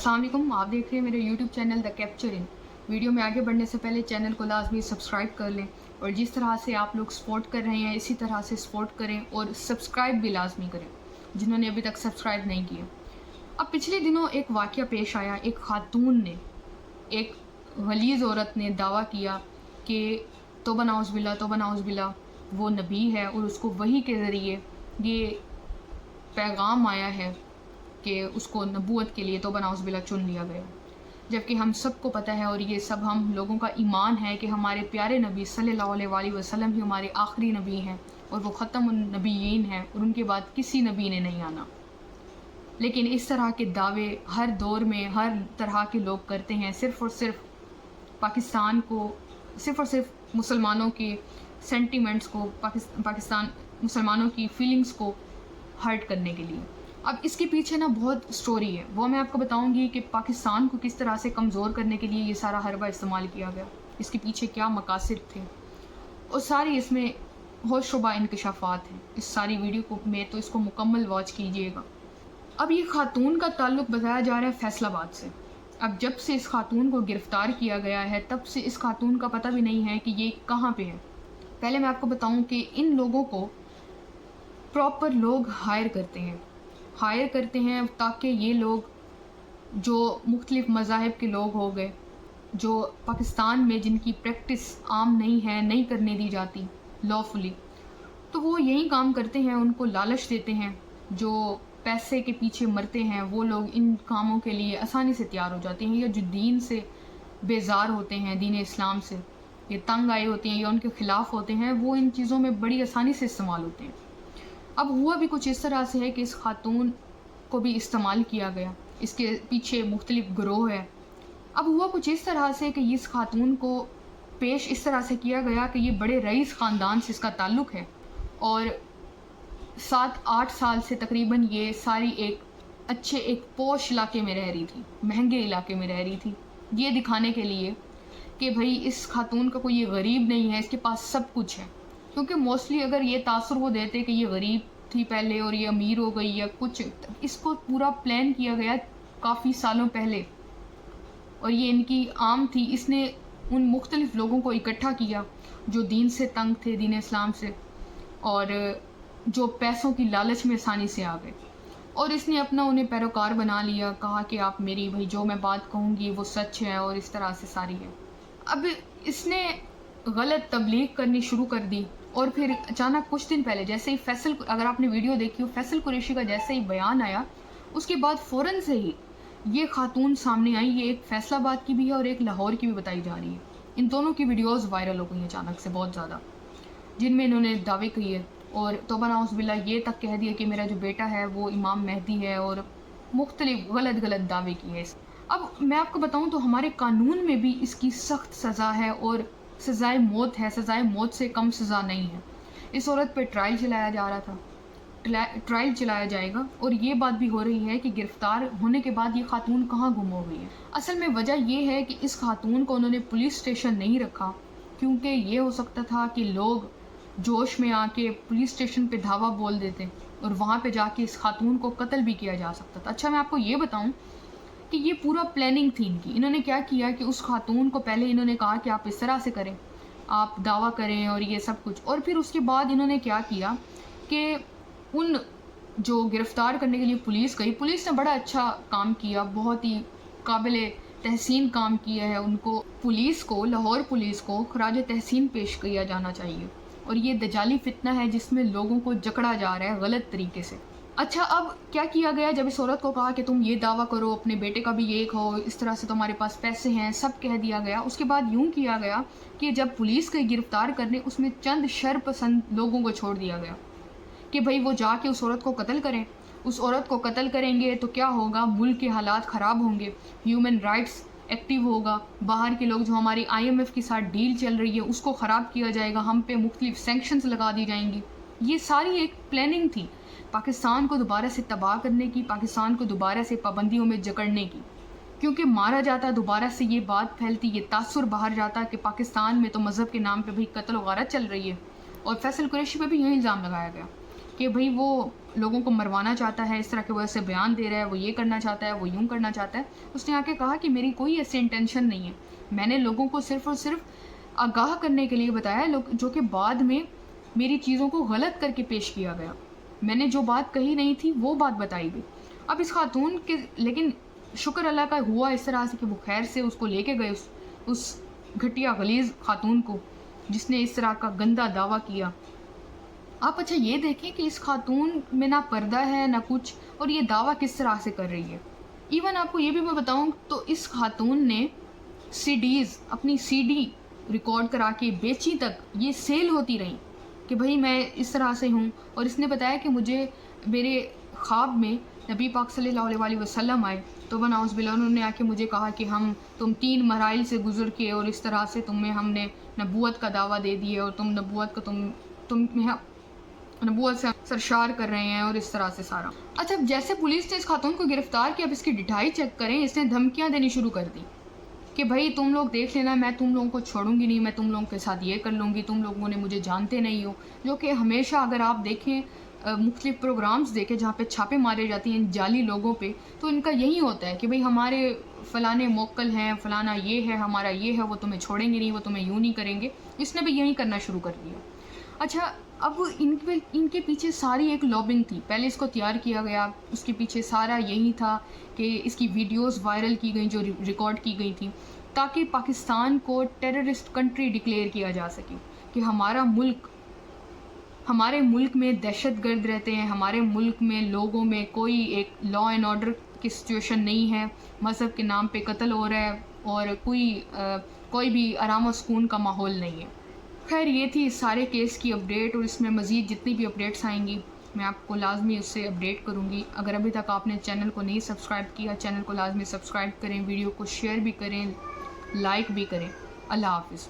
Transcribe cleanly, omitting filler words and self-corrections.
अस्सलाम वालेकुम। आप देख रहे हैं मेरे YouTube channel the capture in. Video में आगे बढ़ने से पहले चैनल को लाजमी सब्सक्राइब कर लें और जिस तरह से आप लोग सपोर्ट कर रहे हैं इसी तरह से सपोर्ट करें और सब्सक्राइब भी लाजमी करें जिन्होंने अभी तक सब्सक्राइब नहीं किया। अब पिछले दिनों एक वाक़या पेश आया। एक खातून ने, एक गलीज़ औरत ने दावा किया कि तौबा नाउज़ बिल्ला वो नबी है और उसको वही के ज़रिए ये पैगाम आया है कि उसको नबूवत के लिए तौबा नाउज़ बिल्ला चुन लिया गया। जबकि हम सबको पता है और ये सब हम लोगों का ईमान है कि हमारे प्यारे नबी सल्लल्लाहु अलैहि वसल्लम ही हमारे आखिरी नबी हैं और वो ख़त्मुन नबीयीन हैं और उनके बाद किसी नबी ने नहीं आना। लेकिन इस तरह के दावे हर दौर में हर तरह के लोग करते हैं, सिर्फ़ और सिर्फ पाकिस्तान को, सिर्फ़ और सिर्फ मुसलमानों के सेंटिमेंट्स को, पाकिस्तान मुसलमानों की फीलिंग्स को हर्ट करने के लिए। अब इसके पीछे ना बहुत स्टोरी है, वो मैं आपको बताऊंगी कि पाकिस्तान को किस तरह से कमज़ोर करने के लिए ये सारा हरबा इस्तेमाल किया गया, इसके पीछे क्या मकासद थे और सारी इसमें होशरुबा इंकशाफात हैं। इस सारी वीडियो को में तो इसको मुकम्मल वॉच कीजिएगा। अब ये खातून का ताल्लुक़ बताया जा रहा है फैसलाबाद से। अब जब से इस खातून को गिरफ़्तार किया गया है तब से इस खातून का पता भी नहीं है कि ये कहाँ पे है। पहले मैं आपको बताऊं कि इन लोगों को प्रॉपर लोग हायर करते हैं ताकि ये लोग जो मुख्तलिफ मज़ाहिब के लोग हो गए, जो पाकिस्तान में जिनकी प्रैक्टिस आम नहीं है, नहीं करने दी जाती लॉफुली, तो वो यही काम करते हैं, उनको लालच देते हैं। जो पैसे के पीछे मरते हैं वो लोग इन कामों के लिए आसानी से तैयार हो जाते हैं, या जो दीन से बेजार होते हैं, दीन इस्लाम से ये तंग आए होते हैं या उनके ख़िलाफ़ होते हैं, वो इन चीज़ों में बड़ी आसानी से इस्तेमाल होते हैं। अब हुआ भी कुछ इस तरह से है कि इस खातून को भी इस्तेमाल किया गया, इसके पीछे मुख्तलिफ गिरोह है। अब हुआ कुछ इस तरह से कि इस खातून को पेश इस तरह से किया गया कि ये बड़े रईस ख़ानदान से इसका ताल्लुक़ है और 7-8 साल से तकरीबन ये सारी एक पोश इलाके में रह रही थी, महंगे इलाके में रह रही थी, ये दिखाने के लिए कि भाई इस खातून का कोई ये गरीब नहीं है, इसके पास सब कुछ है। क्योंकि मोस्टली अगर ये तासुर वो देते कि ये गरीब थी पहले और ये अमीर हो गई या कुछ, इसको पूरा प्लान किया गया काफ़ी सालों पहले और ये इनकी आम थी। इसने उन मुख्तलिफ लोगों को इकट्ठा किया जो दीन से तंग थे, दीन इस्लाम से, और जो पैसों की लालच में आसानी से आ गए, और इसने अपना उन्हें पैरोकार बना लिया। कहा कि आप मेरी भाई जो मैं बात कहूँगी वो सच है और इस तरह से सारी है। अब इसने गलत तबलीग करनी शुरू कर दी और फिर अचानक कुछ दिन पहले जैसे ही फैसल, अगर आपने वीडियो देखी हो, फैसल कुरैशी का जैसे ही बयान आया उसके बाद फ़ौरन से ही ये खातून सामने आई। ये एक फैसलाबाद की भी है और एक लाहौर की भी बताई जा रही है। इन दोनों की वीडियोज़ वायरल हो गई अचानक से बहुत ज़्यादा, जिनमें इन्होंने दावे किए और तौबा नाउज़ बिल्ला ये तक कह दिया कि मेरा जो बेटा है वो इमाम मेहदी है और मुख्तलिफ गलत दावे किए। अब मैं आपको बताऊं तो हमारे कानून में भी इसकी सख्त सज़ा है और सज़ाए मौत है, सज़ाए मौत से कम सज़ा नहीं है। इस औरत पे ट्रायल चलाया जा रहा था, ट्रायल चलाया जाएगा और ये बात भी हो रही है कि गिरफ़्तार होने के बाद ये खातून कहाँ गुम हो गई है। असल में वजह ये है कि इस खातून को उन्होंने पुलिस स्टेशन नहीं रखा क्योंकि ये हो सकता था कि लोग जोश में आके पुलिस स्टेशन पे धावा बोल देते और वहाँ पे जाके इस खातून को कत्ल भी किया जा सकता था। अच्छा, मैं आपको ये बताऊँ कि ये पूरा प्लानिंग थी इनकी। इन्होंने क्या किया कि उस खातून को पहले इन्होंने कहा कि आप इस तरह से करें, आप दावा करें और ये सब कुछ, और फिर उसके बाद इन्होंने क्या किया कि उन जो गिरफ़्तार करने के लिए पुलिस गई, पुलिस ने बड़ा अच्छा काम किया, बहुत ही काबिल तहसीन काम किया है। उनको पुलिस को, लाहौर पुलिस को खराज तहसीन पेश किया जाना चाहिए। और ये दजाली फितना है जिसमें लोगों को जकड़ा जा रहा है गलत तरीके से। अच्छा, अब क्या किया गया, जब इस औरत को कहा कि तुम ये दावा करो, अपने बेटे का भी ये कहो, इस तरह से तुम्हारे पास पैसे हैं, सब कह दिया गया। उसके बाद यूँ किया गया कि जब पुलिस गई गिरफ़्तार करने, उसमें चंद शरपसंद लोगों को छोड़ दिया गया कि भाई वो जाके उस औरत को कत्ल करें। उस औरत को कत्ल करेंगे तो क्या होगा, मुल्क के हालात ख़राब होंगे, ह्यूमन राइट्स एक्टिव होगा, बाहर के लोग, जो हमारी IMF के साथ डील चल रही है उसको ख़राब किया जाएगा, हम पे मुख्तलिफ सैंक्शंस लगा दी जाएंगी। ये सारी एक प्लानिंग थी पाकिस्तान को दोबारा से तबाह करने की, पाकिस्तान को दोबारा से पाबंदियों में जकड़ने की। क्योंकि मारा जाता दोबारा से ये बात फैलती, ये तासुर बाहर जाता कि पाकिस्तान में तो मज़हब के नाम पे भी कत्ल वगैरह चल रही है। और फैसल कुरैशी पे भी यही इल्ज़ाम लगाया गया کہ بھئی وہ لوگوں کو مروانا چاہتا ہے، اس طرح کے وہ ایسے بیان دے رہا ہے، وہ یہ کرنا چاہتا ہے، وہ یوں کرنا چاہتا ہے. اس نے آ کے کہا کہ میری کوئی ایسی انٹینشن نہیں ہے، میں نے لوگوں کو صرف اور صرف آگاہ کرنے کے لیے بتایا جو کہ بعد میں میری چیزوں کو غلط کر کے پیش کیا گیا. میں نے جو بات کہی نہیں تھی وہ بات بتائی گئی. اب اس خاتون کے لیکن شکر اللہ کا ہوا اس طرح سے کہ وہ خیر سے اس کو لے کے گئے، اس گھٹیا غلیظ خاتون کو جس نے اس طرح کا گندا دعویٰ کیا. آپ اچھا یہ دیکھیں کہ اس خاتون میں نہ پردہ ہے نہ کچھ، اور یہ دعویٰ کس طرح سے کر رہی ہے. ایون آپ کو یہ بھی میں بتاؤں تو اس خاتون نے اپنی سی ڈی ریکارڈ کرا کے بیچی تک، یہ سیل ہوتی رہیں کہ بھئی میں اس طرح سے ہوں. اور اس نے بتایا کہ مجھے میرے خواب میں نبی پاک صلی اللہ علیہ وسلم آئے تو نعوذ باللہ انہوں نے آ کے مجھے کہا کہ تم 3 مراحل سے گزر کے اور اس طرح سے تمہیں ہم نے نبوت کا دعویٰ دے دیے، اور تم نبوت کا تم نبوت سے سرشار کر رہے ہیں، اور اس طرح سے سارا. اچھا جیسے پولیس نے اس خاتون کو گرفتار کیا، اب اس کی ڈٹائی چیک کریں. اس نے دھمکیاں دینی شروع کر دی کہ بھائی تم لوگ دیکھ لینا، میں تم لوگوں کو چھوڑوں گی نہیں، میں تم لوگوں کے ساتھ یہ کر لوں گی، تم لوگوں نے مجھے جانتے نہیں ہو. جو کہ ہمیشہ اگر آپ دیکھیں مختلف پروگرامز دیکھیں جہاں پہ چھاپے مارے جاتی ہیں جعلی لوگوں پہ، تو ان کا یہی ہوتا ہے کہ بھئی ہمارے فلانے موکل ہیں، فلانا یہ ہے، ہمارا یہ ہے، وہ تمہیں چھوڑیں گے نہیں، وہ تمہیں یوں نہیں کریں گے. اس نے بھی یہی کرنا شروع کر دیا. اچھا اب ان کے پیچھے ساری ایک لابنگ تھی. پہلے اس کو تیار کیا گیا، اس کے پیچھے سارا یہی تھا کہ اس کی ویڈیوز وائرل کی گئیں جو ریکارڈ کی گئی تھیں، تاکہ پاکستان کو ٹیررسٹ کنٹری ڈکلیئر کیا جا سکے کہ ہمارے ملک میں دہشت گرد رہتے ہیں، ہمارے ملک میں لوگوں میں کوئی ایک لا اینڈ آرڈر کی سچویشن نہیں ہے، مذہب کے نام پہ قتل ہو رہا ہے، اور کوئی بھی آرام و سکون کا ماحول نہیں ہے. خیر یہ تھی اس سارے کیس کی اپڈیٹ، اور اس میں مزید جتنی بھی اپڈیٹس آئیں گی میں آپ کو لازمی اس سے اپڈیٹ کروں گی. اگر ابھی تک آپ نے چینل کو نہیں سبسکرائب کیا، چینل کو لازمی سبسکرائب کریں، ویڈیو کو شیئر بھی کریں، لائک بھی کریں. اللہ حافظ.